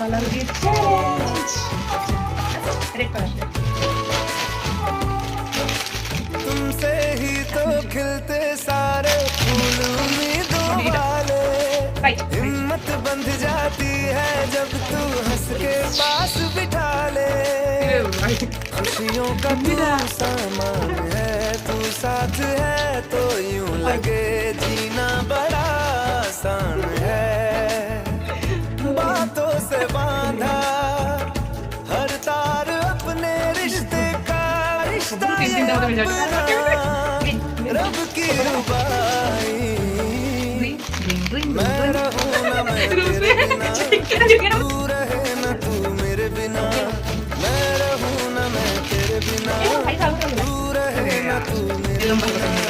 Colour gift challenge red colour तुमसे ही तो खिलते सारे फूल उम्मीदों वाले हिम्मत बंध जाती है जब तू हंस के पास बिठा ले खुशियों का तू सामान है तू साथ है तो यूं लगे जीना बड़ा आसान है बातों से बांधा हर तार अपने रिश्ते का रिश्ता रब की रुबाई मैं रहूं ना मैं तेरे बिना तू रहे ना तू मेरे बिना मैं रहूं ना मैं तेरे बिना तू रहे ना तू मेरे बिना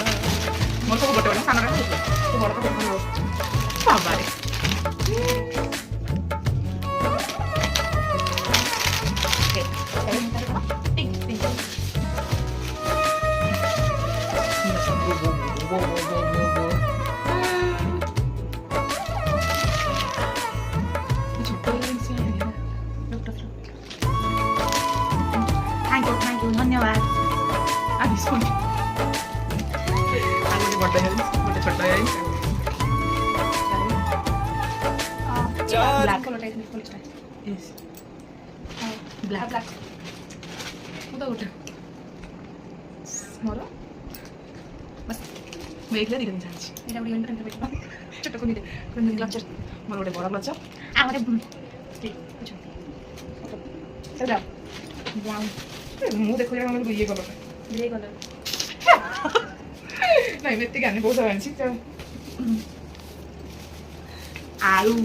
थैंक यू धन्यवाद ब्लैक ब्लैक ब्लैक बस मेघला दिखा जाচ্ছি এটা ওই গন্ডটা নিতে পারবো ছোট করে নিতে কোন ক্লাচার মোর ওটা বড় ক্লাচার আমারে ঠিক বুঝো এটা ব্রাউন मुंह देखो यार हमारे ये कलर ग्रे कलर नहीं मैं ठीक है बहुत सारा ठीक है आलू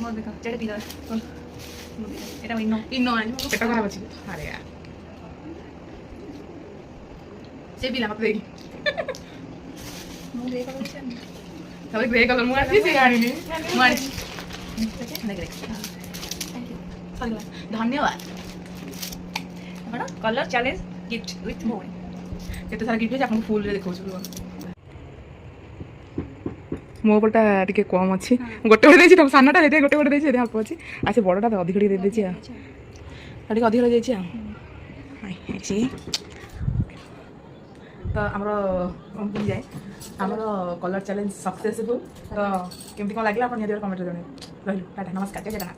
मोर देखो चेहरा पीला कौन এটা ইনো ইনো আনি পেটা খারাপ আছে আরে यार সে বিলা মত দেখি মুখ গ্রে কলর আছে তবে গ্রে কলর মুখ আছে জানি নি মারি দেখ দেখ থ্যাংক ইউ ধন্যবাদ बड़ा colour challenge gift with more एते सारा गिफ्ट है आपन फुल रे देखौ छु मो पटा टिके कम अछि गोटे गोटे देछि त सानाटा हेते गोटे गोटे देछि हाफ अछि आसे बड़टा त अधिक दे देछि आ टिके अधिक देछि आ हाय सी तो हमरो हम जाय हमरो कलर चैलेंज सक्सेसफुल तो केमति कोन लागला आपन नियर कमेंट रे जणे रहलु टाटा नमस्कार जय जगन्नाथ।